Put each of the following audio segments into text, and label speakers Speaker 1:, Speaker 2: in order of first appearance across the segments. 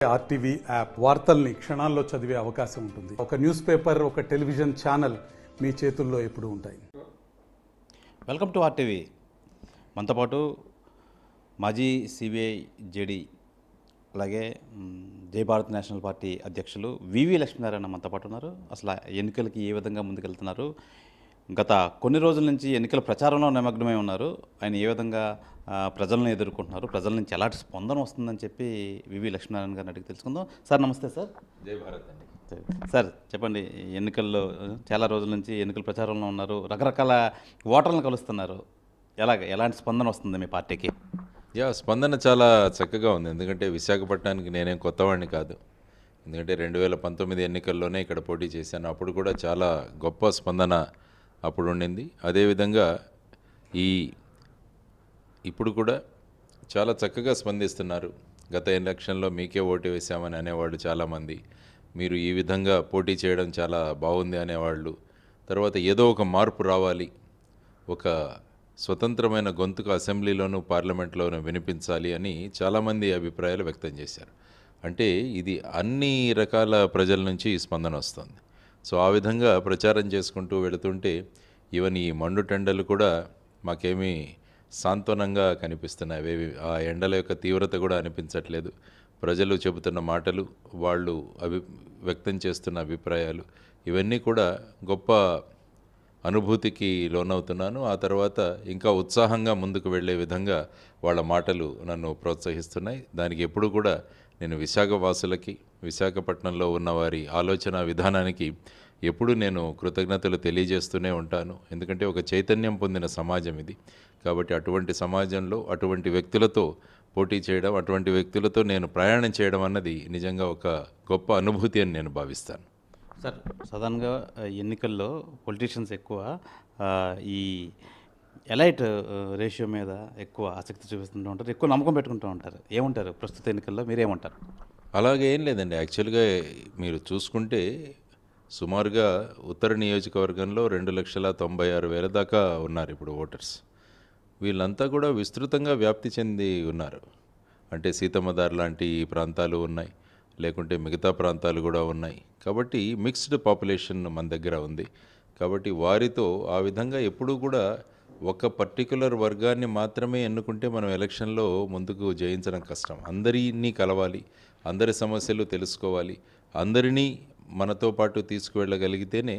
Speaker 1: RTV app వార్తల్ని క్షణాల్లో చదివే అవకాశం ఉంటుంది. ఒక న్యూస్ పేపర్, ఒక టెలివిజన్ ఛానల్ మీ చేతుల్లో ఎప్పుడూ ఉంటాయి.
Speaker 2: Welcome to RTV. మనతో పాటు మాజీ సిబిఐ జేడీ అలాగే జై భారత్ నేషనల్ పార్టీ అధ్యక్షులు వివి లక్ష్మీనారాయణ మనతో పాటు ఉన్నారు. అసలు ఎన్నికలకి ఏ విధంగా ముందుకెళ్తున్నారు, గత కొన్ని రోజుల నుంచి ఎన్నికల ప్రచారంలో నిమగ్నమై ఉన్నారు, ఆయన ఏ విధంగా ప్రజలను ఎదుర్కొంటున్నారు, ప్రజల నుంచి ఎలాంటి స్పందన వస్తుందని చెప్పి వివి లక్ష్మీనారాయణ గారిని అడిగి తెలుసుకుందాం. సార్ నమస్తే. సార్
Speaker 3: జై భారత్ అండి.
Speaker 2: సార్ చెప్పండి, ఎన్నికల్లో చాలా రోజుల నుంచి ఎన్నికల ప్రచారంలో ఉన్నారు, రకరకాల ఓటర్లను కలుస్తున్నారు, ఎలాంటి స్పందన వస్తుంది మీ పార్టీకి?
Speaker 3: స్పందన చాలా చక్కగా ఉంది. ఎందుకంటే విశాఖపట్నానికి నేనేం కొత్తవాడిని కాదు. ఎందుకంటే 2019 ఎన్నికల్లోనే ఇక్కడ పోటీ చేశాను. అప్పుడు కూడా చాలా గొప్ప స్పందన అప్పుడు ఉండింది. అదేవిధంగా ఇప్పుడు కూడా చాలా చక్కగా స్పందిస్తున్నారు. గత ఎలక్షన్లో మీకే ఓటు వేశామని అనేవాళ్ళు చాలామంది, మీరు ఈ విధంగా పోటీ చేయడం చాలా బాగుంది అనేవాళ్ళు, తర్వాత ఏదో ఒక మార్పు రావాలి, ఒక స్వతంత్రమైన గొంతుకు అసెంబ్లీలోనూ పార్లమెంట్లోనూ వినిపించాలి అని చాలామంది అభిప్రాయాలు వ్యక్తం చేశారు. అంటే ఇది అన్ని రకాల ప్రజల నుంచి స్పందన వస్తుంది. సో ఆ విధంగా ప్రచారం చేసుకుంటూ వెళుతుంటే ఈవెన్ ఈ మండు టెండలు కూడా మాకేమీ సాంత్వనంగా కనిపిస్తున్నాయి. అవేవి ఆ ఎండల యొక్క తీవ్రత కూడా అనిపించట్లేదు. ప్రజలు చెబుతున్న మాటలు, వాళ్ళు వ్యక్తం చేస్తున్న అభిప్రాయాలు, ఇవన్నీ కూడా గొప్ప అనుభూతికి లోనవుతున్నాను. ఆ తర్వాత ఇంకా ఉత్సాహంగా ముందుకు వెళ్ళే విధంగా వాళ్ళ మాటలు నన్ను ప్రోత్సహిస్తున్నాయి. దానికి ఎప్పుడు కూడా నేను విశాఖవాసులకి, విశాఖపట్నంలో ఉన్న వారి ఆలోచన విధానానికి ఎప్పుడు నేను కృతజ్ఞతలు తెలియజేస్తూనే ఉంటాను. ఎందుకంటే ఒక చైతన్యం పొందిన సమాజం ఇది. కాబట్టి అటువంటి సమాజంలో అటువంటి వ్యక్తులతో పోటీ చేయడం, అటువంటి వ్యక్తులతో నేను ప్రయాణం చేయడం అన్నది నిజంగా ఒక గొప్ప అనుభూతి అని నేను భావిస్తాను.
Speaker 2: సార్, సాధారణంగా ఎన్నికల్లో పొలిటీషియన్స్ ఎక్కువ ఈ ఎలైట్ రేషియో మీద ఎక్కువ ఆసక్తి చూపిస్తుంటూ ఉంటారు, ఎక్కువ నమ్మకం పెట్టుకుంటూ ఉంటారు. ఏమంటారు ప్రస్తుత ఎన్నికల్లో మీరేమంటారు?
Speaker 3: అలాగే ఏం లేదండి. యాక్చువల్గా మీరు చూసుకుంటే సుమారుగా ఉత్తర నియోజకవర్గంలో 2,96,000 దాకా ఉన్నారు ఇప్పుడు ఓటర్స్. వీళ్ళంతా కూడా విస్తృతంగా వ్యాప్తి చెంది ఉన్నారు. అంటే సీతమ్మదార్ లాంటి ప్రాంతాలు ఉన్నాయి, లేకుంటే మిగతా ప్రాంతాలు కూడా ఉన్నాయి. కాబట్టి మిక్స్డ్ పాపులేషన్ మన దగ్గర ఉంది. కాబట్టి వారితో ఆ విధంగా ఎప్పుడూ కూడా ఒక పర్టికులర్ వర్గాన్ని మాత్రమే ఎన్నుకుంటే మనం ఎలక్షన్లో ముందుకు జయించడం కష్టం. అందరినీ కలవాలి, అందరి సమస్యలు తెలుసుకోవాలి, అందరినీ మనతో పాటు తీసుకువెళ్ళగలిగితేనే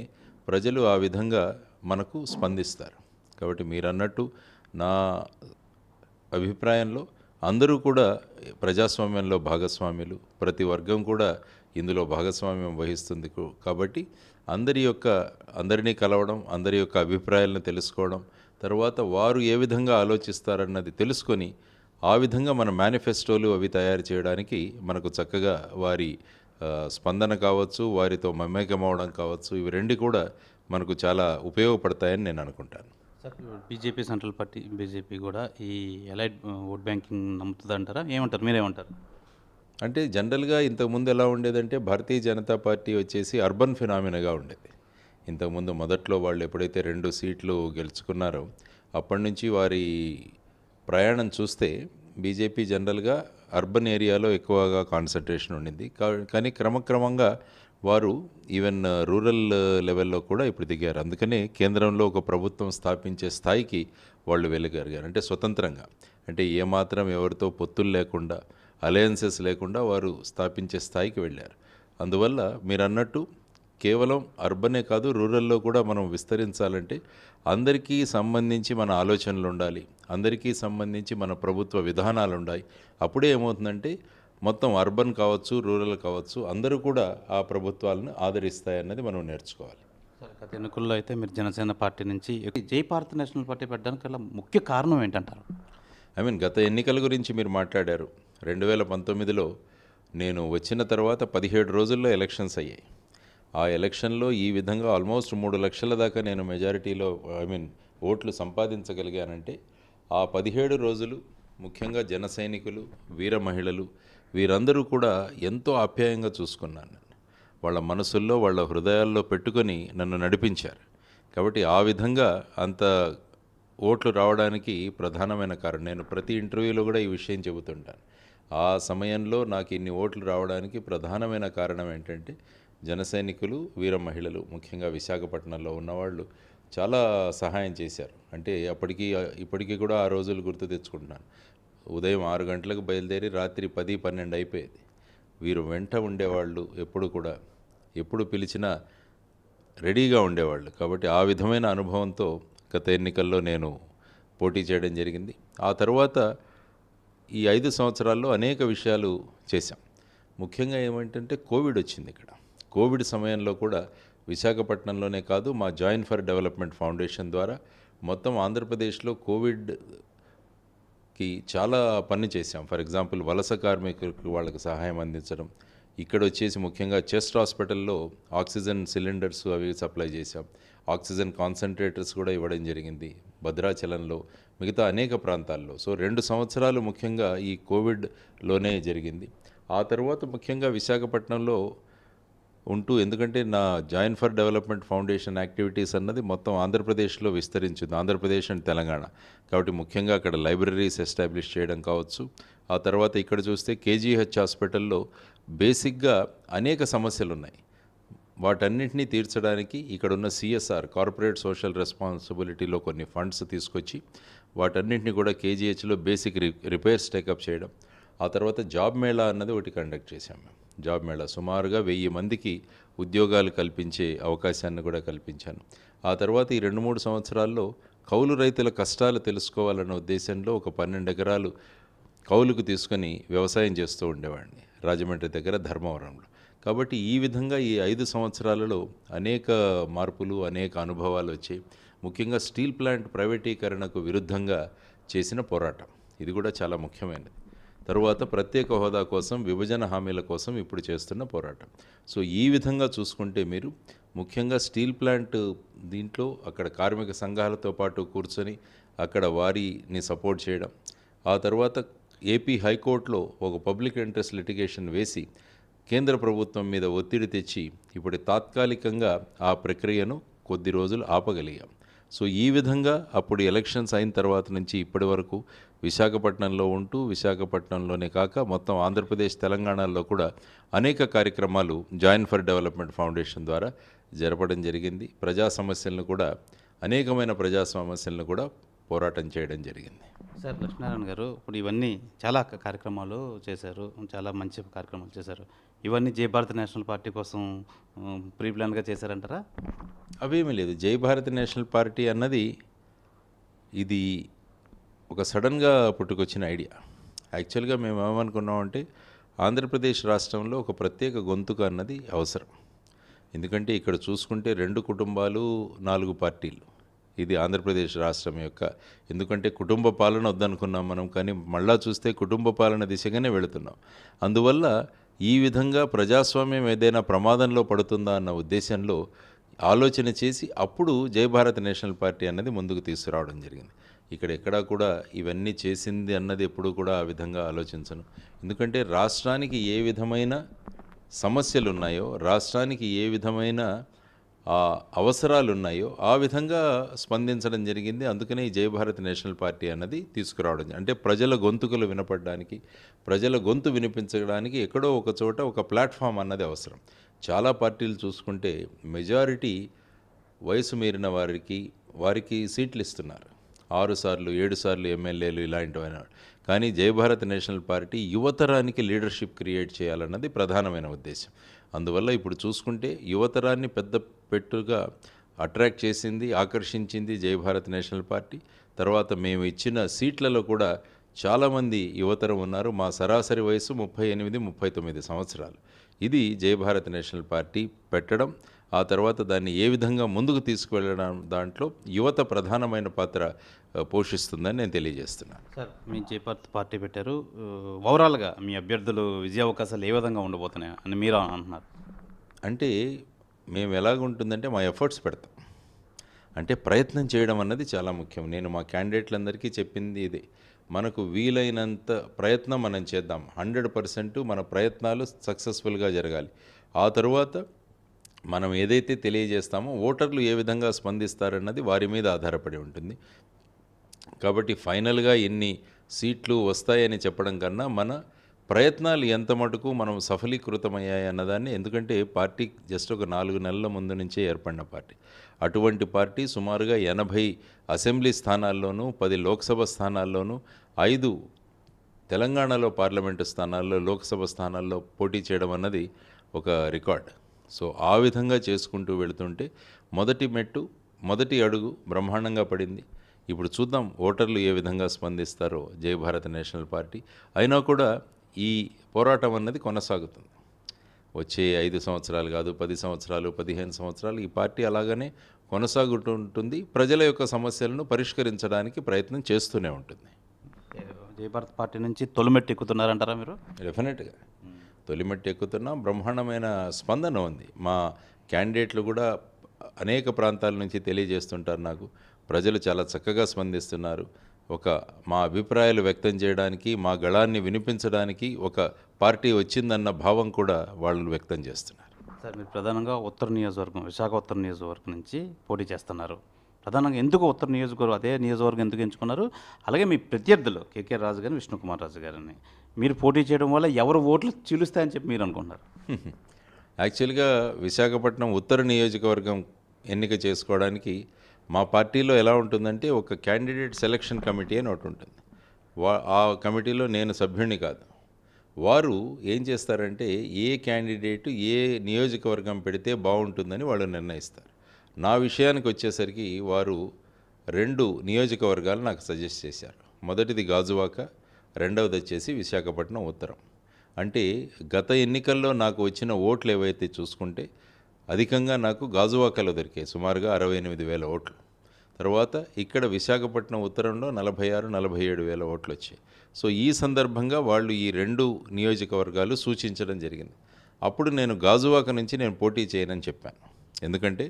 Speaker 3: ప్రజలు ఆ విధంగా మనకు స్పందిస్తారు. కాబట్టి మీరు అన్నట్టు నా అభిప్రాయంలో అందరూ కూడా ప్రజాస్వామ్యంలో భాగస్వామ్యులు, ప్రతి వర్గం కూడా ఇందులో భాగస్వామ్యం వహిస్తుంది. కాబట్టి అందరినీ కలవడం, అందరి యొక్క అభిప్రాయాలను తెలుసుకోవడం, తర్వాత వారు ఏ విధంగా ఆలోచిస్తారన్నది తెలుసుకొని ఆ విధంగా మన మేనిఫెస్టోలు అవి తయారు చేయడానికి మనకు చక్కగా వారి స్పందన కావచ్చు, వారితో మమేకమవడం కావచ్చు, ఇవి రెండు కూడా మనకు చాలా ఉపయోగపడతాయని నేను అనుకుంటాను.
Speaker 2: Sir, BJP central party BJP కూడా ఈ ఎలైట్ ఓట్ బ్యాంకింగ్ నమ్ముతుంది అంటారా? ఏమంటారు, మీరేమంటారు?
Speaker 3: అంటే జనరల్గా ఇంతకుముందు ఎలా ఉండేదంటే భారతీయ జనతా పార్టీ వచ్చేసి అర్బన్ ఫినామినాగా ఉండేది. ఇంతకుముందు మొదట్లో వాళ్ళు ఎప్పుడైతే 2 సీట్లు గెలుచుకున్నారో అప్పటి నుంచి వారి ప్రయాణం చూస్తే బీజేపీ జనరల్గా అర్బన్ ఏరియాలో ఎక్కువగా కాన్సన్ట్రేషన్ ఉండింది. కానీ క్రమక్రమంగా వారు ఈవెన్ రూరల్ లెవెల్లో కూడా ఇప్పుడు దిగారు. అందుకనే కేంద్రంలో ఒక ప్రభుత్వం స్థాపించే స్థాయికి వాళ్ళు వెళ్ళగలిగారు. అంటే స్వతంత్రంగా, అంటే ఏమాత్రం ఎవరితో పొత్తులు లేకుండా, అలయన్సెస్ లేకుండా వారు స్థాపించే స్థాయికి వెళ్ళారు. అందువల్ల మీరు అన్నట్టు కేవలం అర్బనే కాదు, రూరల్లో కూడా మనం విస్తరించాలంటే అందరికీ సంబంధించి మన ఆలోచనలు ఉండాలి, అందరికీ సంబంధించి మన ప్రభుత్వ విధానాలు ఉండాలి. అప్పుడే ఏమవుతుందంటే మొత్తం అర్బన్ కావచ్చు, రూరల్ కావచ్చు, అందరూ కూడా ఆ ప్రభుత్వాలను ఆదరిస్తాయన్నది మనం నేర్చుకోవాలి.
Speaker 2: సార్, గత ఎన్నికల్లో అయితే మీరు జనసేన పార్టీ నుంచి జై భారత్ నేషనల్ పార్టీ పెట్టడానికి గల ముఖ్య కారణం ఏంటంటారు?
Speaker 3: గత ఎన్నికల గురించి మీరు మాట్లాడారు. 2019లో నేను వచ్చిన తర్వాత 17 రోజుల్లో ఎలక్షన్స్ అయ్యాయి. ఆ ఎలక్షన్లో ఈ విధంగా ఆల్మోస్ట్ 3 లక్షల దాకా నేను మెజారిటీలో ఓట్లు సంపాదించగలిగానంటే ఆ 17 రోజులు ముఖ్యంగా జన సైనికులు, వీర మహిళలు, వీరందరూ కూడా ఎంతో ఆప్యాయంగా చూసుకున్నాను. వాళ్ళ మనసుల్లో, వాళ్ళ హృదయాల్లో పెట్టుకొని నన్ను నడిపించారు. కాబట్టి ఆ విధంగా అంత ఓట్లు రావడానికి ప్రధానమైన కారణం. నేను ప్రతి ఇంటర్వ్యూలో కూడా ఈ విషయం చెబుతుంటాను. ఆ సమయంలో నాకు ఇన్ని ఓట్లు రావడానికి ప్రధానమైన కారణం ఏంటంటే జన సైనికులు, వీర మహిళలు, ముఖ్యంగా విశాఖపట్నంలో ఉన్నవాళ్ళు చాలా సహాయం చేశారు. అంటే ఇప్పటికీ కూడా ఆ రోజులు గుర్తు తెచ్చుకుంటున్నాను. ఉదయం 6 గంటలకు బయలుదేరి రాత్రి 10, 12 అయిపోయేది. వీరు వెంట ఉండేవాళ్ళు, ఎప్పుడు పిలిచినా రెడీగా ఉండేవాళ్ళు. కాబట్టి ఆ విధమైన అనుభవంతో గత ఎన్నికల్లో నేను పోటీ చేయడం జరిగింది. ఆ తర్వాత ఈ 5 సంవత్సరాల్లో అనేక విషయాలు చేశాం. ముఖ్యంగా ఏమంటే కోవిడ్ వచ్చింది. ఇక్కడ కోవిడ్ సమయంలో కూడా విశాఖపట్నంలోనే కాదు, మా జాయిన్ ఫర్ డెవలప్మెంట్ ఫౌండేషన్ ద్వారా మొత్తం ఆంధ్రప్రదేశ్లో కోవిడ్కి చాలా పని చేశాం. ఫర్ ఎగ్జాంపుల్ వలస కార్మికులకు వాళ్ళకి సహాయం అందించడం, ఇక్కడ వచ్చేసి ముఖ్యంగా చెస్ట్ హాస్పిటల్లో ఆక్సిజన్ సిలిండర్స్ అవి సప్లై చేశాం. ఆక్సిజన్ కాన్సన్ట్రేటర్స్ కూడా ఇవ్వడం జరిగింది భద్రాచలంలో, మిగతా అనేక ప్రాంతాల్లో. సో 2 సంవత్సరాలు ముఖ్యంగా ఈ కోవిడ్లోనే జరిగింది. ఆ తర్వాత ముఖ్యంగా విశాఖపట్నంలో ఉంటూ, ఎందుకంటే నా join for development foundation activities అన్నది మొత్తం ఆంధ్రప్రదేశ్లో విస్తరించింది, ఆంధ్రప్రదేశ్ అండ్ తెలంగాణ. కాబట్టి ముఖ్యంగా అక్కడ లైబ్రరీస్ ఎస్టాబ్లిష్ చేయడం కావచ్చు. ఆ తర్వాత ఇక్కడ చూస్తే కేజీహెచ్ హాస్పిటల్లో బేసిక్గా అనేక సమస్యలు ఉన్నాయి. వాటన్నింటినీ తీర్చడానికి ఇక్కడున్న సిఎస్ఆర్, కార్పొరేట్ సోషల్ రెస్పాన్సిబిలిటీలో కొన్ని ఫండ్స్ తీసుకొచ్చి వాటన్నింటినీ కూడా కేజీహెచ్లో బేసిక్ రిపేర్స్ టేకప్ చేయడం. ఆ తర్వాత జాబ్ మేళా అన్నది ఒకటి కండక్ట్ చేశాం మేము. జాబ్ మేళా సుమారుగా 1000 మందికి ఉద్యోగాలు కల్పించే అవకాశాన్ని కూడా కల్పించాను. ఆ తర్వాత ఈ 2-3 సంవత్సరాల్లో కౌలు రైతుల కష్టాలు తెలుసుకోవాలన్న ఉద్దేశంలో ఒక 12 ఎకరాలు కౌలుకు తీసుకొని వ్యవసాయం చేస్తూ ఉండేవాడిని రాజమండ్రి దగ్గర ధర్మవరంలో. కాబట్టి ఈ విధంగా ఈ 5 సంవత్సరాలలో అనేక మార్పులు, అనేక అనుభవాలు వచ్చాయి. ముఖ్యంగా స్టీల్ ప్లాంట్ ప్రైవేటీకరణకు విరుద్ధంగా చేసిన పోరాటం, ఇది కూడా చాలా ముఖ్యమైనది. తరువాత ప్రత్యేక హోదా కోసం, విభజన హామీల కోసం ఇప్పుడు చేస్తున్న పోరాటం. సో ఈ విధంగా చూసుకుంటే మీరు ముఖ్యంగా స్టీల్ ప్లాంట్ దీంట్లో అక్కడ కార్మిక సంఘాలతో పాటు కూర్చొని అక్కడ వారిని సపోర్ట్ చేయడం, ఆ తర్వాత ఏపీ హైకోర్టులో ఒక పబ్లిక్ ఇంట్రెస్ట్ లిటిగేషన్ వేసి కేంద్ర ప్రభుత్వం మీద ఒత్తిడి తెచ్చి ఇప్పుడు తాత్కాలికంగా ఆ ప్రక్రియను కొద్ది రోజులు ఆపగలిగాం. సో ఈ విధంగా అప్పుడు ఎలక్షన్స్ అయిన తర్వాత నుంచి ఇప్పటి వరకు విశాఖపట్నంలో ఉంటూ, విశాఖపట్నంలోనే కాక మొత్తం ఆంధ్రప్రదేశ్, తెలంగాణలో కూడా అనేక కార్యక్రమాలు జాయిన్ ఫర్ డెవలప్మెంట్ ఫౌండేషన్ ద్వారా జరపడం జరిగింది. అనేకమైన ప్రజా సమస్యలను కూడా పోరాటం చేయడం జరిగింది.
Speaker 2: సార్ లక్ష్మీనారాయణ గారు, ఇప్పుడు ఇవన్నీ చాలా కార్యక్రమాలు చేశారు, చాలా మంచి కార్యక్రమాలు చేశారు. ఇవన్నీ జై భారత్ నేషనల్ పార్టీ కోసం ప్రీ ప్లాన్గా చేశారంటారా?
Speaker 3: అవేమీ లేదు. జై భారత్ నేషనల్ పార్టీ అన్నది ఇది ఒక సడన్గా పుట్టుకొచ్చిన ఐడియా. యాక్చువల్గా మేము ఏమనుకున్నామంటే ఆంధ్రప్రదేశ్ రాష్ట్రంలో ఒక ప్రత్యేక గొంతుక అన్నది అవసరం. ఎందుకంటే ఇక్కడ చూసుకుంటే 2 కుటుంబాలు, 4 పార్టీలు. ఇది ఆంధ్రప్రదేశ్ రాష్ట్రం యొక్క, ఎందుకంటే కుటుంబ పాలన వద్దనుకున్నాం మనం, కానీ మళ్ళా చూస్తే కుటుంబ పాలన దిశగానే వెళుతున్నాం. అందువల్ల ఈ విధంగా ప్రజాస్వామ్యం ఏదైనా ప్రమాదంలో పడుతుందా అన్న ఉద్దేశంలో ఆలోచన చేసి అప్పుడు జై భారత్ నేషనల్ పార్టీ అన్నది ముందుకు తీసుకురావడం జరిగింది. ఇక్కడ ఎక్కడా కూడా ఇవన్నీ చేసింది అన్నది ఎప్పుడూ కూడా ఆ విధంగా ఆలోచించను. ఎందుకంటే రాష్ట్రానికి ఏ విధమైన సమస్యలు ఉన్నాయో, రాష్ట్రానికి ఏ విధమైన అవసరాలు ఉన్నాయో ఆ విధంగా స్పందించడం జరిగింది. అందుకనే ఈ జై భారత్ నేషనల్ పార్టీ అన్నది తీసుకురావడం, అంటే ప్రజల గొంతుకలు వినపడడానికి, ప్రజల గొంతు వినిపించడానికి ఎక్కడో ఒక చోట ఒక ప్లాట్ఫామ్ అన్నది అవసరం. చాలా పార్టీలు చూసుకుంటే మెజారిటీ వయసు మీరిన వారికి సీట్లు ఇస్తున్నారు, 6 సార్లు 7 సార్లు ఎమ్మెల్యేలు ఇలాంటివైన. కానీ జై భారత్ నేషనల్ పార్టీ యువతరానికి లీడర్షిప్ క్రియేట్ చేయాలన్నది ప్రధానమైన ఉద్దేశం. అందువల్ల ఇప్పుడు చూసుకుంటే యువతరాన్ని పెద్ద పెట్టుగా అట్రాక్ట్ చేసింది, ఆకర్షించింది జై భారత్ నేషనల్ పార్టీ. తర్వాత మేము ఇచ్చిన సీట్లలో కూడా చాలామంది యువతరం ఉన్నారు. మా సరాసరి వయసు 38-39 సంవత్సరాలు. ఇది జై భారత్ నేషనల్ పార్టీ పెట్టడం, ఆ తర్వాత దాన్ని ఏ విధంగా ముందుకు తీసుకువెళ్ళడం, దాంట్లో యువత ప్రధానమైన పాత్ర పోషిస్తుందని నేను తెలియజేస్తున్నాను.
Speaker 2: సార్, మీ జై భారత్ పార్టీ పెట్టారు, ఓవరాల్గా మీ అభ్యర్థులు విజయ అవకాశాలు ఏ విధంగా ఉండబోతున్నాయి అని మీరు అంటున్నారు?
Speaker 3: అంటే మేము ఎలాగుంటుందంటే మా ఎఫర్ట్స్ పెడతాం, అంటే ప్రయత్నం చేయడం అన్నది చాలా ముఖ్యం. నేను మా క్యాండిడేట్లందరికీ చెప్పింది ఇదే, మనకు వీలైనంత ప్రయత్నం మనం చేద్దాం. 100% మన ప్రయత్నాలు సక్సెస్ఫుల్గా జరగాలి. ఆ తరువాత మనం ఏదైతే తెలియజేస్తామో ఓటర్లు ఏ విధంగా స్పందిస్తారన్నది వారి మీద ఆధారపడి ఉంటుంది. కాబట్టి ఫైనల్గా ఎన్ని సీట్లు వస్తాయని చెప్పడం కన్నా మన ప్రయత్నాలు ఎంత మటుకు మనం సఫలీకృతమయ్యాయి అన్నదాన్ని, ఎందుకంటే పార్టీ జస్ట్ ఒక 4 నెలల ముందు నుంచే ఏర్పడిన పార్టీ. అటువంటి పార్టీ సుమారుగా 80 అసెంబ్లీ స్థానాల్లోనూ, 10 లోక్సభ స్థానాల్లోనూ, 5 తెలంగాణలో పార్లమెంటు స్థానాల్లో, లోక్సభ స్థానాల్లో పోటీ చేయడం అన్నది ఒక రికార్డ్. సో ఆ విధంగా చేసుకుంటూ వెళుతుంటే మొదటి అడుగు బ్రహ్మాండంగా పడింది. ఇప్పుడు చూద్దాం ఓటర్లు ఏ విధంగా స్పందిస్తారో జై భారత్ నేషనల్ పార్టీ. అయినా కూడా ఈ పోరాటం అన్నది కొనసాగుతుంది. వచ్చే 5 సంవత్సరాలు కాదు, 10 సంవత్సరాలు, 15 సంవత్సరాలు ఈ పార్టీ అలాగనే కొనసాగుతూ ఉంటుంది. ప్రజల యొక్క సమస్యలను పరిష్కరించడానికి ప్రయత్నం చేస్తూనే ఉంటుంది.
Speaker 2: జై భారత్ పార్టీ నుంచి తొలిమెట్టు ఎక్కుతున్నారంటారా మీరు?
Speaker 3: డెఫినెట్గా తొలిమెట్టు ఎక్కుతున్నా. బ్రహ్మాండమైన స్పందన ఉంది. మా క్యాండిడేట్లు కూడా అనేక ప్రాంతాల నుంచి తెలియజేస్తుంటారు నాకు. ప్రజలు చాలా చక్కగా స్పందిస్తున్నారు. మా అభిప్రాయాలు వ్యక్తం చేయడానికి, మా గళాన్ని వినిపించడానికి ఒక పార్టీ వచ్చిందన్న భావం కూడా వాళ్ళు వ్యక్తం చేస్తున్నారు.
Speaker 2: సార్, మీరు ప్రధానంగా విశాఖ ఉత్తర నియోజకవర్గం నుంచి పోటీ చేస్తున్నారు. ప్రధానంగా ఎందుకు ఉత్తర నియోజకవర్గం, అదే నియోజకవర్గం ఎందుకు ఎంచుకున్నారు? అలాగే మీ ప్రత్యర్థులు కేకే రాజు గారిని, విష్ణుకుమార్ రాజు గారిని మీరు పోటీ చేయడం వల్ల ఎవరు ఓట్లు చీలుస్తాయని చెప్పి మీరు అనుకుంటున్నారు?
Speaker 3: యాక్చువల్గా విశాఖపట్నం ఉత్తర నియోజకవర్గం ఎన్నిక చేసుకోవడానికి మా పార్టీలో ఎలా ఉంటుందంటే, ఒక క్యాండిడేట్ సెలక్షన్ కమిటీ అని ఒకటి ఉంటుంది. ఆ కమిటీలో నేను సభ్యుడిని కాదు. వారు ఏం చేస్తారంటే, ఏ క్యాండిడేటు ఏ నియోజకవర్గం పెడితే బాగుంటుందని వాళ్ళు నిర్ణయిస్తారు. నా విషయానికి వచ్చేసరికి వారు 2 నియోజకవర్గాలు నాకు సజెస్ట్ చేశారు. మొదటిది గాజువాక, రెండవది వచ్చేసి విశాఖపట్నం ఉత్తరం. అంటే గత ఎన్నికల్లో నాకు వచ్చిన ఓట్లు ఏవైతే చూసుకుంటే అధికంగా నాకు గాజువాకలో దొరికాయి, సుమారుగా 68,000 ఓట్లు. తర్వాత ఇక్కడ విశాఖపట్నం ఉత్తరంలో 46,000-47,000 ఓట్లు వచ్చాయి. సో ఈ సందర్భంగా వాళ్ళు ఈ 2 నియోజకవర్గాలు సూచించడం జరిగింది. అప్పుడు నేను గాజువాక నుంచి నేను పోటీ చేయనని చెప్పాను. ఎందుకంటే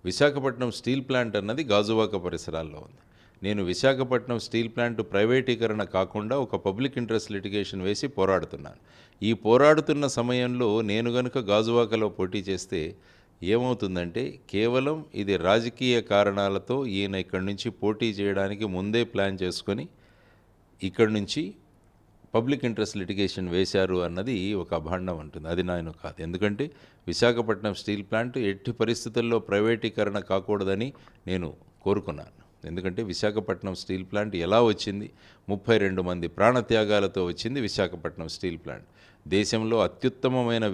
Speaker 3: విశాఖపట్నం స్టీల్ ప్లాంట్ అన్నది గాజువాక పరిసరాల్లో ఉంది. నేను విశాఖపట్నం స్టీల్ ప్లాంట్ ప్రైవేటీకరణ కాకుండా ఒక పబ్లిక్ ఇంట్రెస్ట్ లిటిగేషన్ వేసి పోరాడుతున్నాను. ఈ పోరాడుతున్న సమయంలో నేను గనుక గాజువాకలో పోటీ చేస్తే ఏమవుతుందంటే, కేవలం ఇది రాజకీయ కారణాలతో ఈయన ఇక్కడి నుంచి పోటీ చేయడానికి ముందే ప్లాన్ చేసుకొని ఇక్కడి నుంచి పబ్లిక్ ఇంట్రెస్ట్ లిటిగేషన్ వేశారు అన్నది ఒక అభాండం ఉంటుంది. అది నేను కాదు. ఎందుకంటే విశాఖపట్నం స్టీల్ ప్లాంట్ ఎట్టి పరిస్థితుల్లో ప్రైవేటీకరణ కాకూడదని నేను కోరుకున్నాను. ఎందుకంటే విశాఖపట్నం స్టీల్ ప్లాంట్ ఎలా వచ్చింది? 32 మంది ప్రాణత్యాగాలతో వచ్చింది విశాఖపట్నం స్టీల్ ప్లాంట్. దేశంలో అత్యుత్తమమైన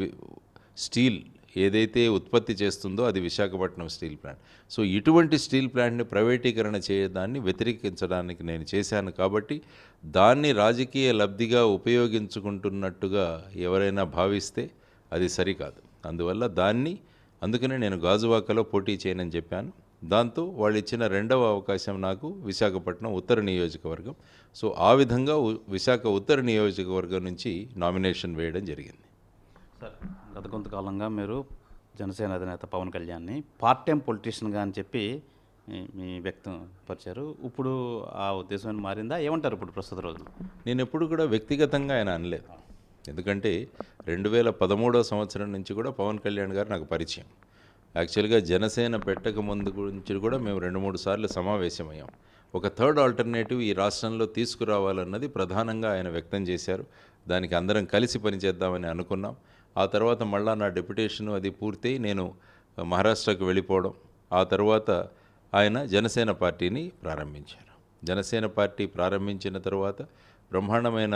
Speaker 3: స్టీల్ ఏదైతే ఉత్పత్తి చేస్తుందో అది విశాఖపట్నం స్టీల్ ప్లాంట్. సో ఇటువంటి స్టీల్ ప్లాంట్ని ప్రైవేటీకరణ చేయడాన్ని వ్యతిరేకించడానికి నేను చేశాను. కాబట్టి దాన్ని రాజకీయ లబ్ధిగా ఉపయోగించుకుంటున్నట్టుగా ఎవరైనా భావిస్తే అది సరికాదు. అందుకనే నేను గాజువాకలో పోటీ చేయనని చెప్పాను. దాంతో వాళ్ళు ఇచ్చిన 2వ అవకాశం నాకు విశాఖపట్నం ఉత్తర నియోజకవర్గం. సో ఆ విధంగా విశాఖ ఉత్తర నియోజకవర్గం నుంచి నామినేషన్ వేయడం జరిగింది.
Speaker 2: సార్, గత కొంతకాలంగా మీరు జనసేన అధినేత పవన్ కళ్యాణ్ని పార్ట్ టైం పొలిటీషియన్గా అని చెప్పి మీ వ్యక్తం పరిచారు. ఇప్పుడు ఆ ఉద్దేశం మారిందా? ఏమంటారు ఇప్పుడు ప్రస్తుత రోజులు?
Speaker 3: నేను ఎప్పుడు కూడా వ్యక్తిగతంగా ఆయన అనలేదు. ఎందుకంటే 2013 సంవత్సరం నుంచి కూడా పవన్ కళ్యాణ్ గారు నాకు పరిచయం. యాక్చువల్గా జనసేన పెట్టక ముందు గురించి కూడా మేము 2-3 సార్లు సమావేశమయ్యాం. ఒక థర్డ్ ఆల్టర్నేటివ్ ఈ రాష్ట్రంలో తీసుకురావాలన్నది ప్రధానంగా ఆయన వ్యక్తం చేశారు. దానికి అందరం కలిసి పనిచేద్దామని అనుకున్నాం. ఆ తర్వాత మళ్ళా నా డెప్యుటేషన్ అది పూర్తయి నేను మహారాష్ట్రకు వెళ్ళిపోవడం, ఆ తర్వాత ఆయన జనసేన పార్టీని ప్రారంభించారు. జనసేన పార్టీ ప్రారంభించిన తర్వాత బ్రహ్మాండమైన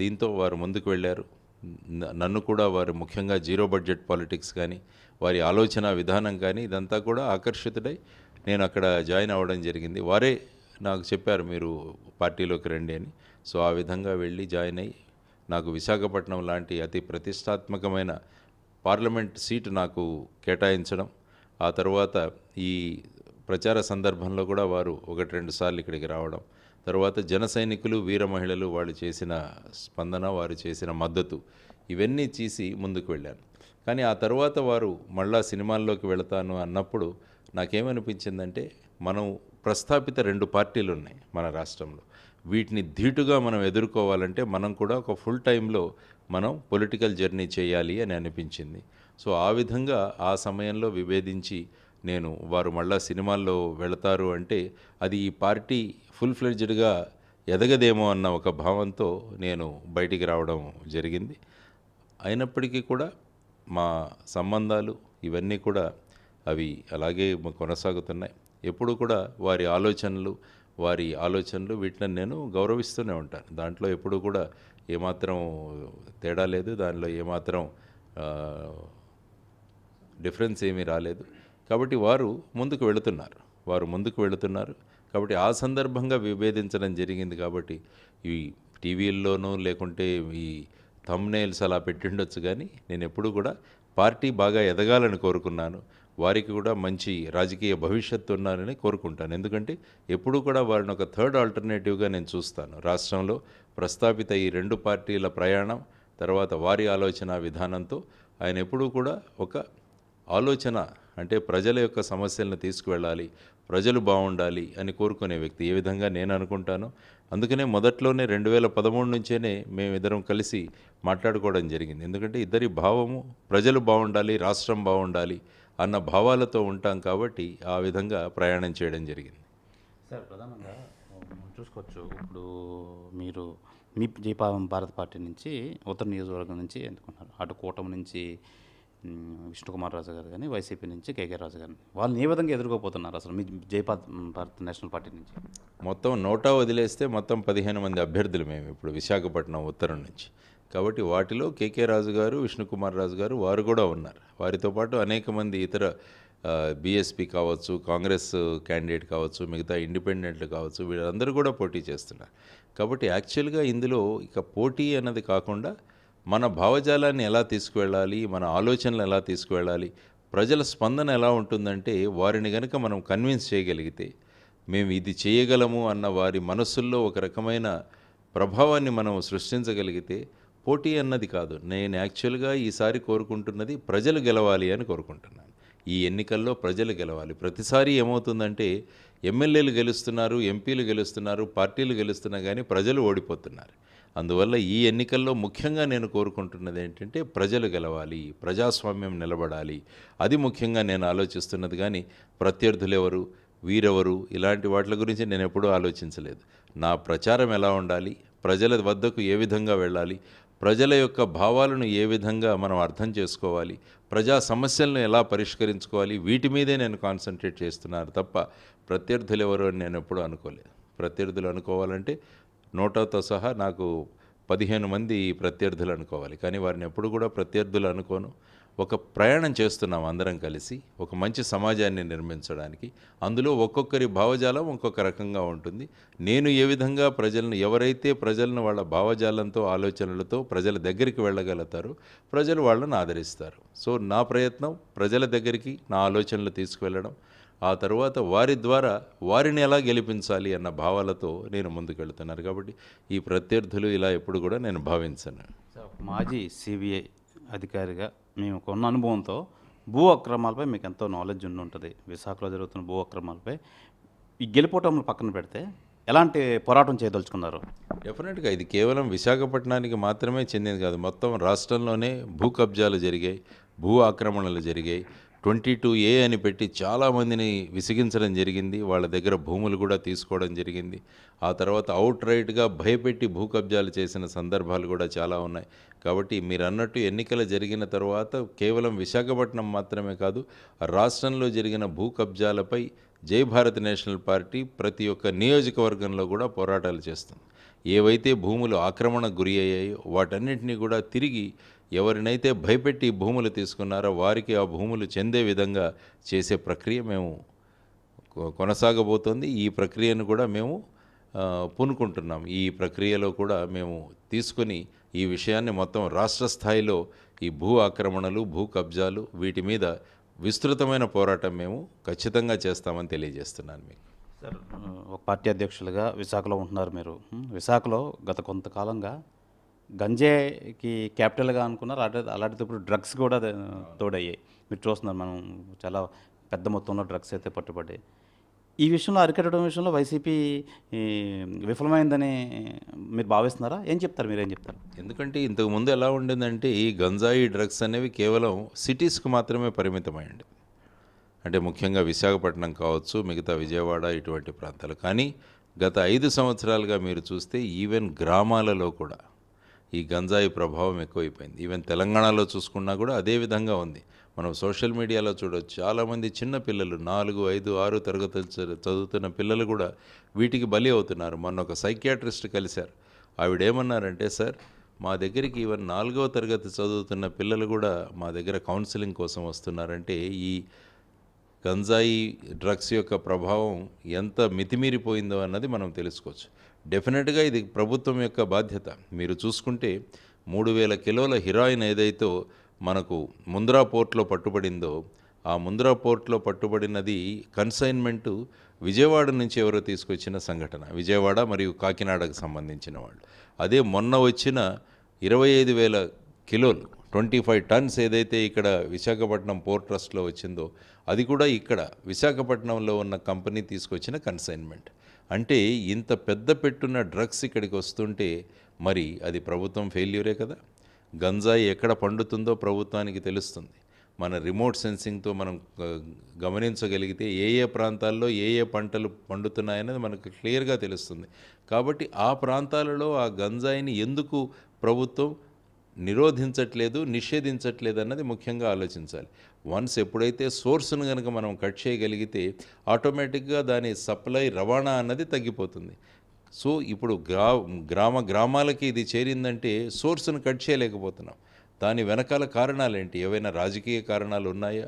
Speaker 3: దీంతో వారు ముందుకు వెళ్ళారు. నన్ను కూడా వారు ముఖ్యంగా జీరో బడ్జెట్ పాలిటిక్స్ కానీ, వారి ఆలోచన విధానం కానీ ఇదంతా కూడా ఆకర్షితుడై నేను అక్కడ జాయిన్ అవ్వడం జరిగింది. వారే నాకు చెప్పారు మీరు పార్టీలోకి రండి అని. సో ఆ విధంగా వెళ్ళి జాయిన్ అయ్యి నాకు విశాఖపట్నం లాంటి అతి ప్రతిష్టాత్మకమైన పార్లమెంట్ సీటు నాకు కేటాయించడం, ఆ తర్వాత ఈ ప్రచార సందర్భంలో కూడా వారు 1-2 సార్లు ఇక్కడికి రావడం, తర్వాత జన సైనికులు, వీర మహిళలు వాళ్ళు చేసిన స్పందన, వారు చేసిన మద్దతు, ఇవన్నీ చేసి ముందుకు వెళ్ళాను. కానీ ఆ తర్వాత వారు మళ్ళా సినిమాల్లోకి వెళతాను అన్నప్పుడు నాకేమనిపించిందంటే, మనం ప్రస్థాపిత 2 పార్టీలు ఉన్నాయి మన రాష్ట్రంలో. వీటిని ధీటుగా మనం ఎదుర్కోవాలంటే మనం కూడా ఒక ఫుల్ టైంలో మనం పొలిటికల్ జర్నీ చేయాలి అని అనిపించింది. సో ఆ విధంగా ఆ సమయంలో విభేదించి వారు మళ్ళా సినిమాల్లో వెళతారు అంటే అది ఈ పార్టీ ఫుల్ ఫ్లెడ్జ్డ్గా ఎదగదేమో అన్న ఒక భావంతో నేను బయటికి రావడం జరిగింది. అయినప్పటికీ కూడా మా సంబంధాలు ఇవన్నీ కూడా అవి అలాగే కొనసాగుతున్నాయి. ఎప్పుడు కూడా వారి ఆలోచనలు వీటిని నేను గౌరవిస్తూనే ఉంటాను. దాంట్లో ఎప్పుడు కూడా ఏమాత్రం తేడా లేదు, దానిలో ఏమాత్రం డిఫరెన్స్ ఏమీ రాలేదు. కాబట్టి వారు ముందుకు వెళుతున్నారు. కాబట్టి ఆ సందర్భంగా విభేదించడం జరిగింది. కాబట్టి ఈ టీవీల్లోనూ లేకుంటే ఈ థంబ్నెయిల్స్ అలా పెట్టిండొచ్చు, కానీ నేను ఎప్పుడు కూడా పార్టీ బాగా ఎదగాలని కోరుకున్నాను. వారికి కూడా మంచి రాజకీయ భవిష్యత్తు ఉన్నారని కోరుకుంటాను. ఎందుకంటే ఎప్పుడు కూడా వారిని ఒక థర్డ్ ఆల్టర్నేటివ్గా నేను చూస్తాను. రాష్ట్రంలో ప్రస్తాపిత ఈ 2 పార్టీల ప్రయాణం తర్వాత వారి ఆలోచన విధానంతో ఆయన ఎప్పుడూ కూడా ఒక ఆలోచన, అంటే ప్రజల యొక్క సమస్యలను తీసుకువెళ్ళాలి, ప్రజలు బాగుండాలి అని కోరుకునే వ్యక్తి. ఏ విధంగా నేను అనుకుంటానో అందుకనే మొదట్లోనే 2013 నుంచేనే మేమిద్దరం కలిసి మాట్లాడుకోవడం జరిగింది. ఎందుకంటే ఇద్దరి భావము ప్రజలు బాగుండాలి, రాష్ట్రం బాగుండాలి అన్న భావాలతో ఉంటాం. కాబట్టి ఆ విధంగా ప్రయాణం చేయడం జరిగింది.
Speaker 2: సార్, ప్రధానంగా చూసుకోవచ్చు, ఇప్పుడు మీరు మీ భారత పార్టీ నుంచి ఉత్తర నియోజకవర్గం నుంచి ఎన్నుకున్నారు. అటు కూటమి నుంచి విష్ణుకుమార్ రాజు గారు కానీ, వైసీపీ నుంచి కేకే రాజు గారిని, వాళ్ళని ఏ విధంగా ఎదుర్కోపోతున్నారు అసలు మీ భారత నేషనల్ పార్టీ నుంచి?
Speaker 3: మొత్తం నోటా వదిలేస్తే మొత్తం 15 మంది అభ్యర్థులు మేము ఇప్పుడు విశాఖపట్నం ఉత్తరం నుంచి. కాబట్టి వాటిలో కేకే రాజు గారు, విష్ణుకుమార్ రాజు గారు వారు కూడా ఉన్నారు. వారితో పాటు అనేక మంది ఇతర బీఎస్పీ కావచ్చు, కాంగ్రెస్ క్యాండిడేట్ కావచ్చు, మిగతా ఇండిపెండెంట్లు కావచ్చు, వీళ్ళందరూ కూడా పోటీ చేస్తున్నారు. కాబట్టి యాక్చువల్గా ఇందులో ఇక పోటీ అన్నది కాకుండా మన భావజాలాన్ని ఎలా తీసుకువెళ్ళాలి, మన ఆలోచనలు ఎలా తీసుకువెళ్ళాలి, ప్రజల స్పందన ఎలా ఉంటుందంటే వారిని కనుక మనం కన్విన్స్ చేయగలిగితే మేము ఇది చేయగలము అన్న వారి మనస్సుల్లో ఒక రకమైన ప్రభావాన్ని మనం సృష్టించగలిగితే పోటీ అన్నది కాదు. నేను యాక్చువల్గా ఈసారి కోరుకుంటున్నది ప్రజలు గెలవాలి అని కోరుకుంటున్నాను. ఈ ఎన్నికల్లో ప్రజలు గెలవాలి. ప్రతిసారి ఏమవుతుందంటే ఎమ్మెల్యేలు గెలుస్తున్నారు, ఎంపీలు గెలుస్తున్నారు, పార్టీలు గెలుస్తున్నా కానీ ప్రజలు ఓడిపోతున్నారు. అందువల్ల ఈ ఎన్నికల్లో ముఖ్యంగా నేను కోరుకుంటున్నది ఏంటంటే ప్రజలు గెలవాలి, ప్రజాస్వామ్యం నిలబడాలి. అది ముఖ్యంగా నేను ఆలోచిస్తున్నది. కానీ ప్రత్యర్థులు ఎవరు, వీరెవరు, ఇలాంటి వాటి గురించి నేను ఎప్పుడూ ఆలోచించలేదు. నా ప్రచారం ఎలా ఉండాలి, ప్రజల వద్దకు ఏ విధంగా వెళ్ళాలి, ప్రజల యొక్క భావాలను ఏ విధంగా మనం అర్థం చేసుకోవాలి, ప్రజా సమస్యలను ఎలా పరిష్కరించుకోవాలి, వీటి మీదే నేను కాన్సన్ట్రేట్ చేస్తున్నాను తప్ప ప్రత్యర్థులు ఎవరు అని నేను ఎప్పుడూ అనుకోలేదు. ప్రత్యర్థులు అనుకోవాలంటే నోటాతో సహా నాకు 15 మంది ప్రత్యర్థులు అనుకోవాలి. కానీ వారిని ఎప్పుడు కూడా ప్రత్యర్థులు అనుకోను. ఒక ప్రయాణం చేస్తున్నాం అందరం కలిసి ఒక మంచి సమాజాన్ని నిర్మించడానికి. అందులో ఒక్కొక్కరి భావజాలం ఒక్కొక్క రకంగా ఉంటుంది. నేను ఏ విధంగా ఎవరైతే ప్రజలను వాళ్ళ భావజాలంతో, ఆలోచనలతో ప్రజల దగ్గరికి వెళ్ళగలుగుతారో ప్రజలు వాళ్ళని ఆదరిస్తారు. సో నా ప్రయత్నం ప్రజల దగ్గరికి నా ఆలోచనలు తీసుకువెళ్ళడం, ఆ తర్వాత వారి ద్వారా వారిని ఎలా గెలిపించాలి అన్న భావాలతో నేను ముందుకెళ్తున్నాను. కాబట్టి ఈ ప్రత్యర్థులు ఇలా ఎప్పుడు కూడా నేను భావించను.
Speaker 2: మాజీ సిబిఐ అధికారిగా మేము కొన్న అనుభవంతో భూ అక్రమాలపై మీకు ఎంతో నాలెడ్జ్ ఉండి ఉంటుంది. విశాఖలో జరుగుతున్న భూ అక్రమాలపై ఈ గెలుపోటములు పక్కన పెడితే ఎలాంటి పోరాటం చేయదలుచుకున్నారు?
Speaker 3: డెఫినెట్గా ఇది కేవలం విశాఖపట్నానికి మాత్రమే చెందింది కాదు. మొత్తం రాష్ట్రంలోనే భూ కబ్జాలు జరిగాయి, భూ ఆక్రమణలు జరిగాయి. 22A అని పెట్టి చాలామందిని విసిగించడం జరిగింది. వాళ్ళ దగ్గర భూములు కూడా తీసుకోవడం జరిగింది. ఆ తర్వాత అవుట్ రైట్గా భయపెట్టి భూ కబ్జాలు చేసిన సందర్భాలు కూడా చాలా ఉన్నాయి. కాబట్టి మీరు అన్నట్టు ఎన్నికలు జరిగిన తర్వాత కేవలం విశాఖపట్నం మాత్రమే కాదు, రాష్ట్రంలో జరిగిన భూ కబ్జాలపై జై భారత్ నేషనల్ పార్టీ ప్రతి ఒక్క నియోజకవర్గంలో కూడా పోరాటాలు చేస్తుంది. ఏవైతే భూములు ఆక్రమణకు గురి అయ్యాయో వాటన్నింటినీ కూడా తిరిగి ఎవరినైతే భయపెట్టి భూములు తీసుకున్నారో వారికి ఆ భూములు చెందే విధంగా చేసే ప్రక్రియ మేము కొనసాగబోతోంది. ఈ ప్రక్రియను కూడా మేము పూనుకుంటున్నాం. ఈ ప్రక్రియలో కూడా మేము తీసుకొని ఈ విషయాన్ని మొత్తం రాష్ట్ర స్థాయిలో ఈ భూ ఆక్రమణలు, భూ కబ్జాలు వీటి మీద విస్తృతమైన పోరాటం మేము ఖచ్చితంగా చేస్తామని తెలియజేస్తున్నాను మీకు.
Speaker 2: సార్, ఒక పార్టీ అధ్యక్షులుగా విశాఖలో ఉంటున్నారు మీరు. విశాఖలో గత కొంతకాలంగా గంజాయికి క్యాపిటల్గా అనుకున్నారు. అలాంటిది ఇప్పుడు డ్రగ్స్ కూడా తోడయ్యాయి. మీరు చూస్తున్నారు, మనం చాలా పెద్ద మొత్తంలో డ్రగ్స్ అయితే పట్టుబడ్డాయి. ఈ విషయంలో అరికట్టడం విషయంలో వైసీపీ విఫలమైందని మీరు భావిస్తున్నారా? ఏం చెప్తారు, మీరేం చెప్తారు?
Speaker 3: ఎందుకంటే ఇంతకుముందు ఎలా ఉండేదంటే ఈ గంజాయి డ్రగ్స్ అనేవి కేవలం సిటీస్కు మాత్రమే పరిమితమైంది. అంటే ముఖ్యంగా విశాఖపట్నం కావచ్చు, మిగతా విజయవాడ ఇటువంటి ప్రాంతాలు. కానీ గత 5 సంవత్సరాలుగా మీరు చూస్తే ఈవెన్ గ్రామాలలో కూడా ఈ గంజాయి ప్రభావం ఎక్కువైపోయింది. ఈవెన్ తెలంగాణలో చూసుకున్నా కూడా అదే విధంగా ఉంది. మనం సోషల్ మీడియాలో చూడవచ్చు, చాలామంది చిన్న పిల్లలు 4, 5, 6 తరగతులు చదువుతున్న పిల్లలు కూడా వీటికి బలి అవుతున్నారు. మొన్న ఒక సైకియాట్రిస్ట్ కలిశారు. ఆవిడేమన్నారంటే, సార్ మా దగ్గరికి ఈవెన్ 4వ తరగతి చదువుతున్న పిల్లలు కూడా మా దగ్గర కౌన్సిలింగ్ కోసం వస్తున్నారంటే ఈ గంజాయి డ్రగ్స్ యొక్క ప్రభావం ఎంత మితిమీరిపోయిందో అన్నది మనం తెలుసుకోవచ్చు. డెఫినెట్గా ఇది ప్రభుత్వం యొక్క బాధ్యత. మీరు చూసుకుంటే 3000 కిలోల హిరాయిన్ ఏదైతే మనకు ముంద్రా పోర్ట్లో పట్టుబడిందో, ఆ ముంద్రా పోర్ట్లో పట్టుబడినది కన్సైన్మెంటు విజయవాడ నుంచి ఎవరో తీసుకొచ్చిన సంఘటన, విజయవాడ మరియు కాకినాడకు సంబంధించిన వాళ్ళు. అదే మొన్న వచ్చిన 25,000 కిలోలు 25 టన్స్ ఏదైతే ఇక్కడ విశాఖపట్నం పోర్ట్ ట్రస్ట్లో వచ్చిందో అది కూడా ఇక్కడ విశాఖపట్నంలో ఉన్న కంపెనీ తీసుకొచ్చిన కన్సైన్మెంట్. అంటే ఇంత పెద్ద పెట్టున్న డ్రగ్స్ ఇక్కడికి వస్తుంటే మరి అది ప్రభుత్వం ఫెయిల్యూరే కదా. గంజాయి ఎక్కడ పండుతుందో ప్రభుత్వానికి తెలుస్తుంది. మన రిమోట్ సెన్సింగ్తో మనం గమనించగలిగితే ఏ ఏ ప్రాంతాల్లో ఏ ఏ పంటలు పండుతున్నాయనేది మనకు క్లియర్గా తెలుస్తుంది. కాబట్టి ఆ ప్రాంతాలలో ఆ గంజాయిని ఎందుకు ప్రభుత్వం నిరోధించట్లేదు, నిషేధించట్లేదు అన్నది ముఖ్యంగా ఆలోచించాలి. వన్స్ ఎప్పుడైతే సోర్స్ను కనుక మనం కట్ చేయగలిగితే ఆటోమేటిక్గా దాని సప్లై రవాణా అన్నది తగ్గిపోతుంది. సో ఇప్పుడు గ్రామాలకి ఇది చేరిందంటే సోర్స్ను కట్ చేయలేకపోతున్నాం. దాని వెనకాల కారణాలేంటి? ఏవైనా రాజకీయ కారణాలు ఉన్నాయా?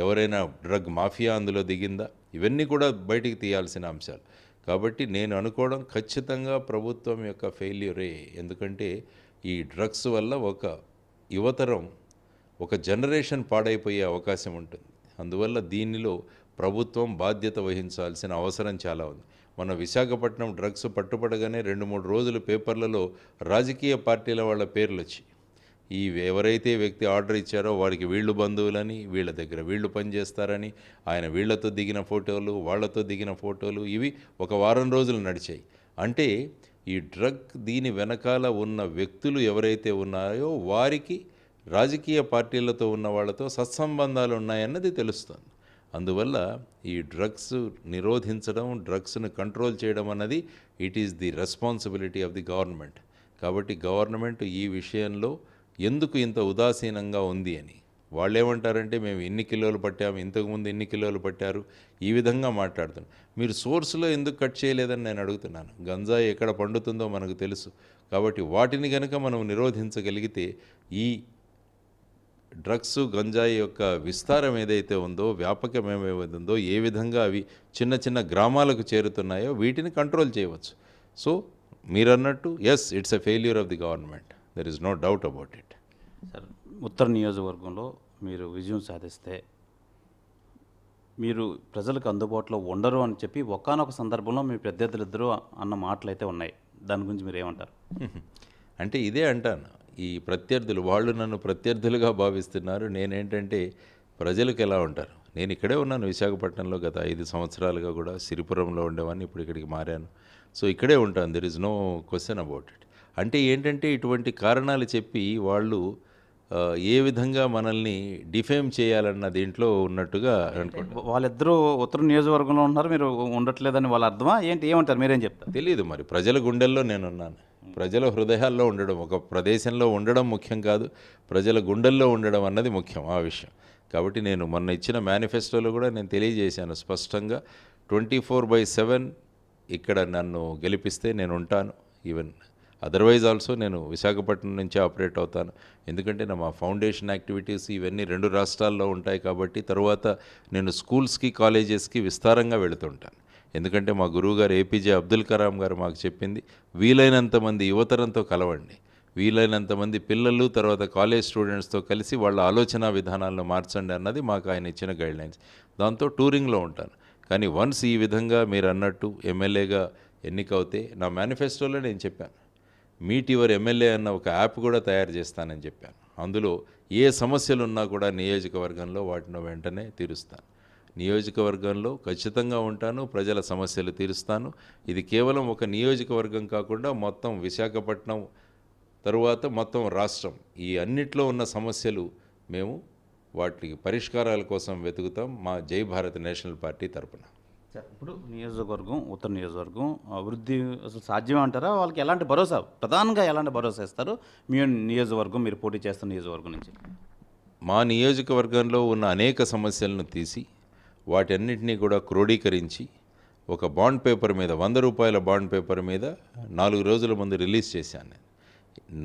Speaker 3: ఎవరైనా డ్రగ్ మాఫియా అందులో దిగిందా? ఇవన్నీ కూడా బయటికి తీయాల్సిన అంశాలు. కాబట్టి నేను అనుకోవడం ఖచ్చితంగా ప్రభుత్వం యొక్క ఫెయిల్యూరే. ఎందుకంటే ఈ డ్రగ్స్ వల్ల ఒక యువతరం, ఒక జనరేషన్ పాడైపోయే అవకాశం ఉంటుంది. అందువల్ల దీనిలో ప్రభుత్వం బాధ్యత వహించాల్సిన అవసరం చాలా ఉంది. మన విశాఖపట్నం డ్రగ్స్ పట్టుబడగానే 2-3 రోజులు పేపర్లలో రాజకీయ పార్టీల వాళ్ళ పేర్లు వచ్చి, ఈ ఎవరైతే వ్యక్తి ఆర్డర్ ఇచ్చారో వాడికి వీళ్ళు బంధువులని, వీళ్ళ దగ్గర వీళ్ళు పనిచేస్తారని, ఆయన వీళ్లతో దిగిన ఫోటోలు, వాళ్లతో దిగిన ఫోటోలు, ఇవి ఒక వారం రోజులు నడిచాయి. అంటే ఈ డ్రగ్ దీని వెనకాల ఉన్న వ్యక్తులు ఎవరైతే ఉన్నాయో వారికి రాజకీయ పార్టీలతో ఉన్న వాళ్ళతో సత్సంబంధాలు ఉన్నాయన్నది తెలుస్తుంది. అందువల్ల ఈ డ్రగ్స్ నిరోధించడం, డ్రగ్స్ను కంట్రోల్ చేయడం అన్నది it is the responsibility of the government. కాబట్టి గవర్నమెంట్ ఈ విషయంలో ఎందుకు ఇంత ఉదాసీనంగా ఉంది అని వాళ్ళు ఏమంటారంటే, మేము ఇన్ని కిలోలు పట్టాము, ఇంతకుముందు ఇన్ని కిలోలు పట్టారు, ఈ విధంగా మాట్లాడుతున్నాం. మీరు సోర్స్లో ఎందుకు కట్ చేయలేదని నేను అడుగుతున్నాను. గంజాయి ఎక్కడ పండుతుందో మనకు తెలుసు. కాబట్టి వాటిని కనుక మనం నిరోధించగలిగితే ఈ డ్రగ్స్, గంజాయి యొక్క విస్తారం ఏదైతే ఉందో, వ్యాపకం ఏమైతే ఉందో, ఏ విధంగా అవి చిన్న చిన్న గ్రామాలకు చేరుతున్నాయో వీటిని కంట్రోల్ చేయవచ్చు. సో మీరన్నట్టు yes, it's a failure of the government, there is no doubt about it.
Speaker 2: Sir, ఉత్తర నియోజకవర్గంలో మీరు విజయం సాధిస్తే మీరు ప్రజలకు అందుబాటులో ఉండరు అని చెప్పి ఒకానొక సందర్భంలో మీ ప్రత్యర్థులిద్దరూ అన్న మాటలు అయితే ఉన్నాయి. దాని గురించి మీరు ఏమంటారు?
Speaker 3: అంటే ఇదే అంటాను, ఈ ప్రత్యర్థులు వాళ్ళు నన్ను ప్రత్యర్థులుగా భావిస్తున్నారు. నేనేంటంటే ప్రజలకు ఎలా ఉంటారు, నేను ఇక్కడే ఉన్నాను విశాఖపట్నంలో గత 5 సంవత్సరాలుగా కూడా. సిరిపురంలో ఉండేవాడిని, ఇప్పుడు ఇక్కడికి మారాను. సో ఇక్కడే ఉంటాను, there is no question about it. అంటే ఏంటంటే ఇటువంటి కారణాలు చెప్పి వాళ్ళు ఏ విధంగా మనల్ని డిఫేమ్ చేయాలన్న దీంట్లో ఉన్నట్టుగా అనుకుంటారు.
Speaker 2: వాళ్ళిద్దరూ ఉత్తర నియోజకవర్గంలో ఉన్నారు, మీరు ఉండట్లేదని వాళ్ళ అర్థమా ఏంటి? ఏమంటారు, మీరేం చెప్తారు?
Speaker 3: తెలియదు. మరి ప్రజల గుండెల్లో నేనున్నాను, ప్రజల హృదయాల్లో ఉండడం, ఒక ప్రదేశంలో ఉండడం ముఖ్యం కాదు, ప్రజల గుండెల్లో ఉండడం అన్నది ముఖ్యం, ఆ విషయం. కాబట్టి నేను మొన్న ఇచ్చిన మేనిఫెస్టోలో కూడా నేను తెలియజేశాను స్పష్టంగా, 24/7 ఇక్కడ నన్ను గెలిపిస్తే నేను ఉంటాను. ఈవెన్ అదర్వైజ్ ఆల్సో నేను విశాఖపట్నం నుంచే ఆపరేట్ అవుతాను. ఎందుకంటే మా ఫౌండేషన్ యాక్టివిటీస్ ఇవన్నీ 2 రాష్ట్రాల్లో ఉంటాయి. కాబట్టి తర్వాత నేను స్కూల్స్కి, కాలేజెస్కి విస్తారంగా వెళుతుంటాను. ఎందుకంటే మా గురువుగారు ఏపీజే అబ్దుల్ కలాం గారు మాకు చెప్పింది, వీలైనంత మంది యువతరంతో కలవండి, వీలైనంత మంది పిల్లలు, తర్వాత కాలేజ్ స్టూడెంట్స్తో కలిసి వాళ్ళ ఆలోచన విధానాలను మార్చండి అన్నది మాకు ఆయన ఇచ్చిన గైడ్లైన్స్. దాంతో టూరింగ్లో ఉంటాను. కానీ వన్స్ ఈ విధంగా మీరు అన్నట్టు ఎమ్మెల్యేగా ఎన్నికవుతే నా మేనిఫెస్టోలో నేను చెప్పాను, మీట్ యువర్ ఎమ్మెల్యే అన్న ఒక యాప్ కూడా తయారు చేస్తానని చెప్పాను. అందులో ఏ సమస్యలు ఉన్నా కూడా నియోజకవర్గంలో వాటిని వెంటనే తీరుస్తాను. నియోజకవర్గంలో ఖచ్చితంగా ఉంటాను, ప్రజల సమస్యలు తీరుస్తాను. ఇది కేవలం ఒక నియోజకవర్గం కాకుండా మొత్తం విశాఖపట్నం తరువాత మొత్తం రాష్ట్రం, ఈ అన్నిట్లో ఉన్న సమస్యలు మేము వాటికి పరిష్కారాల కోసం వెతుకుతాం మా జై భారత్ నేషనల్ పార్టీ తరపున.
Speaker 2: సార్ ఇప్పుడు నియోజకవర్గం ఉత్తర నియోజకవర్గం అభివృద్ధి అసలు సాధ్యమే అంటారా? వాళ్ళకి ఎలాంటి భరోసా, ప్రధానంగా ఎలాంటి భరోసా ఇస్తారు మీ నియోజకవర్గం, మీరు పోటీ చేస్తున్న నియోజకవర్గం నుంచి?
Speaker 3: మా నియోజకవర్గంలో ఉన్న అనేక సమస్యలను తీసి వాటన్నిటినీ కూడా క్రోడీకరించి ఒక బాండ్ పేపర్ మీద 100 రూపాయల బాండ్ పేపర్ మీద 4 రోజుల ముందు రిలీజ్ చేశాను నేను.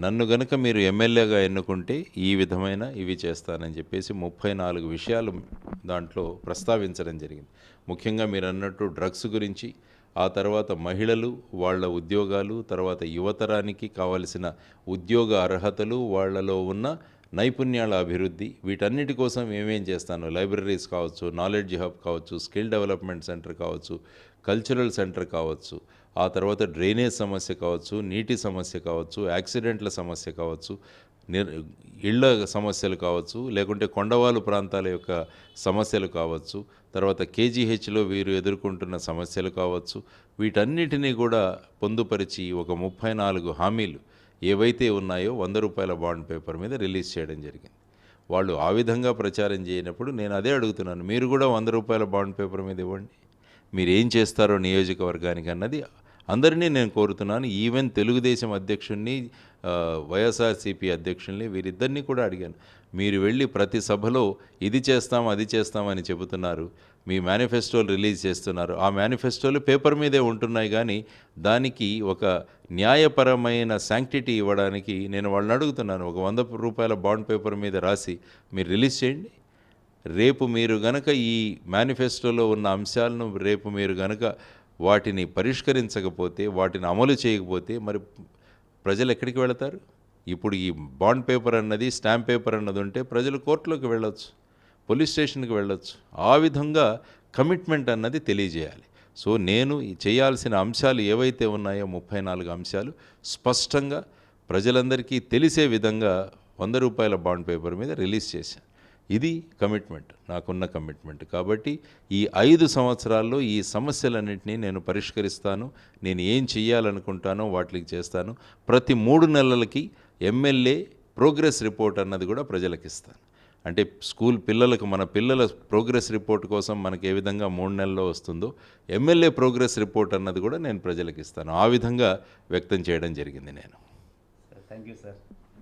Speaker 3: నన్ను గనుక మీరు ఎమ్మెల్యేగా ఎన్నుకుంటే ఈ విధమైన ఇవి చేస్తానని చెప్పేసి 34 విషయాలు దాంట్లో ప్రస్తావించడం జరిగింది. ముఖ్యంగా మీరు అన్నట్టు డ్రగ్స్ గురించి, ఆ తర్వాత మహిళలు, వాళ్ళ ఉద్యోగాలు, తర్వాత యువతరానికి కావలసిన ఉద్యోగ అర్హతలు, వాళ్ళలో ఉన్న నైపుణ్యాల అభివృద్ధి, వీటన్నిటి కోసం ఏమేం చేస్తాను, లైబ్రరీస్ కావచ్చు, నాలెడ్జ్ హబ్ కావచ్చు, స్కిల్ డెవలప్మెంట్ సెంటర్ కావచ్చు, కల్చరల్ సెంటర్ కావచ్చు, ఆ తర్వాత డ్రైనేజ్ సమస్య కావచ్చు, నీటి సమస్య కావచ్చు, యాక్సిడెంట్ల సమస్య కావచ్చు, ఇళ్ల సమస్యలు కావచ్చు, లేకుంటే కొండవాలు ప్రాంతాల యొక్క సమస్యలు కావచ్చు, తర్వాత కేజీహెచ్లో వీరు ఎదుర్కొంటున్న సమస్యలు కావచ్చు, వీటన్నిటినీ కూడా పొందుపరిచి ఒక 34 హామీలు ఏవైతే ఉన్నాయో 100 రూపాయల బాండ్ పేపర్ మీద రిలీజ్ చేయడం జరిగింది. వాళ్ళు ఆ విధంగా ప్రచారం చేయనప్పుడు నేను అదే అడుగుతున్నాను, మీరు కూడా 100 రూపాయల బాండ్ పేపర్ మీద ఇవ్వండి, మీరు ఏం చేస్తారో నియోజకవర్గానికి అన్నది అందరినీ నేను కోరుతున్నాను. ఈవెన్ తెలుగుదేశం అధ్యక్షుడిని, వైఎస్ఆర్సీపీ అధ్యక్షుల్ని, వీరిద్దరినీ కూడా అడిగాను. మీరు వెళ్ళి ప్రతి సభలో ఇది చేస్తాం అది చేస్తామని చెబుతున్నారు, మీ మేనిఫెస్టోలు రిలీజ్ చేస్తున్నారు, ఆ మేనిఫెస్టోలు పేపర్ మీదే ఉంటున్నాయి, కానీ దానికి ఒక న్యాయపరమైన శాంక్టిటీ ఇవ్వడానికి నేను వాళ్ళని అడుగుతున్నాను. ఒక 100 రూపాయల బాండ్ పేపర్ మీద రాసి మీరు రిలీజ్ చేయండి. రేపు మీరు గనక ఈ మేనిఫెస్టోలో ఉన్న అంశాలను రేపు మీరు గనక వాటిని పరిష్కరించకపోతే, వాటిని అమలు చేయకపోతే మరి ప్రజలు ఎక్కడికి వెళతారు? ఇప్పుడు ఈ బాండ్ పేపర్ అన్నది, స్టాంప్ పేపర్ అన్నది ఉంటే ప్రజలు కోర్టులోకి వెళ్ళొచ్చు, పోలీస్ స్టేషన్కి వెళ్ళొచ్చు. ఆ విధంగా కమిట్మెంట్ అన్నది తెలియజేయాలి. సో నేను చేయాల్సిన అంశాలు ఏవైతే ఉన్నాయో 34 అంశాలు స్పష్టంగా ప్రజలందరికీ తెలిసే విధంగా 100 రూపాయల బాండ్ పేపర్ మీద రిలీజ్ చేశాను. ఇది కమిట్మెంట్, నాకున్న కమిట్మెంట్. కాబట్టి ఈ 5 సంవత్సరాల్లో ఈ సమస్యలన్నింటినీ నేను పరిష్కరిస్తాను. నేను ఏం చేయాలనుకుంటానో వాటికి చేస్తాను. ప్రతి 3 నెలలకి ఎమ్మెల్యే ప్రోగ్రెస్ రిపోర్ట్ అన్నది కూడా ప్రజలకు ఇస్తాను. అంటే స్కూల్ పిల్లలకు, మన పిల్లల ప్రోగ్రెస్ రిపోర్ట్ కోసం మనకి ఏ విధంగా 3 నెలల్లో వస్తుందో ఎమ్మెల్యే ప్రోగ్రెస్ రిపోర్ట్ అన్నది కూడా నేను ప్రజలకు ఇస్తాను. ఆ విధంగా వ్యక్తం చేయడం జరిగింది నేను.
Speaker 2: Thank you sir,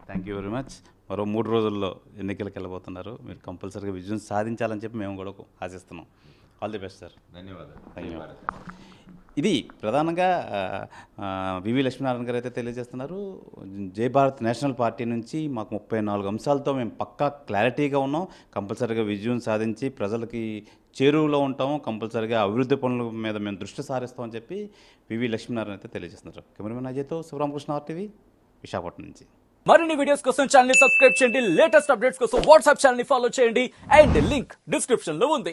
Speaker 2: thank you very much. మరో 3 రోజుల్లో ఎన్నికలకు వెళ్ళబోతున్నారు. మీరు కంపల్సరీగా విజయం సాధించాలని చెప్పి మేము కూడా ఆశిస్తున్నాం. All the best sir.
Speaker 3: ధన్యవాదాలు.
Speaker 2: ఇది ప్రధానంగా వివి లక్ష్మీనారాయణ గారు అయితే తెలియజేస్తున్నారు. జై భారత్ నేషనల్ పార్టీ నుంచి మాకు 34 అంశాలతో మేము పక్కా క్లారిటీగా ఉన్నాం, కంపల్సరీగా విజయం సాధించి ప్రజలకి చేరువలో ఉంటాము, కంపల్సరీగా అభివృద్ధి పనుల మీద మేము దృష్టి సారిస్తామని చెప్పి వివి లక్ష్మీనారాయణ అయితే తెలియజేస్తున్నారు. కెమెరామెన్ అజయ్తో శివరామకృష్ణ, RTV, విశాఖపట్నం నుంచి.
Speaker 4: మరిన్ని వీడియోస్ కోసం ఛానల్ ని సబ్స్క్రైబ్ చేయండి, లేటెస్ట్ అప్డేట్స్ కోసం వాట్సాప్ ఛానల్ ని ఫాలో చేయండి, అండ్ లింక్ డిస్క్రిప్షన్ లో ఉంది.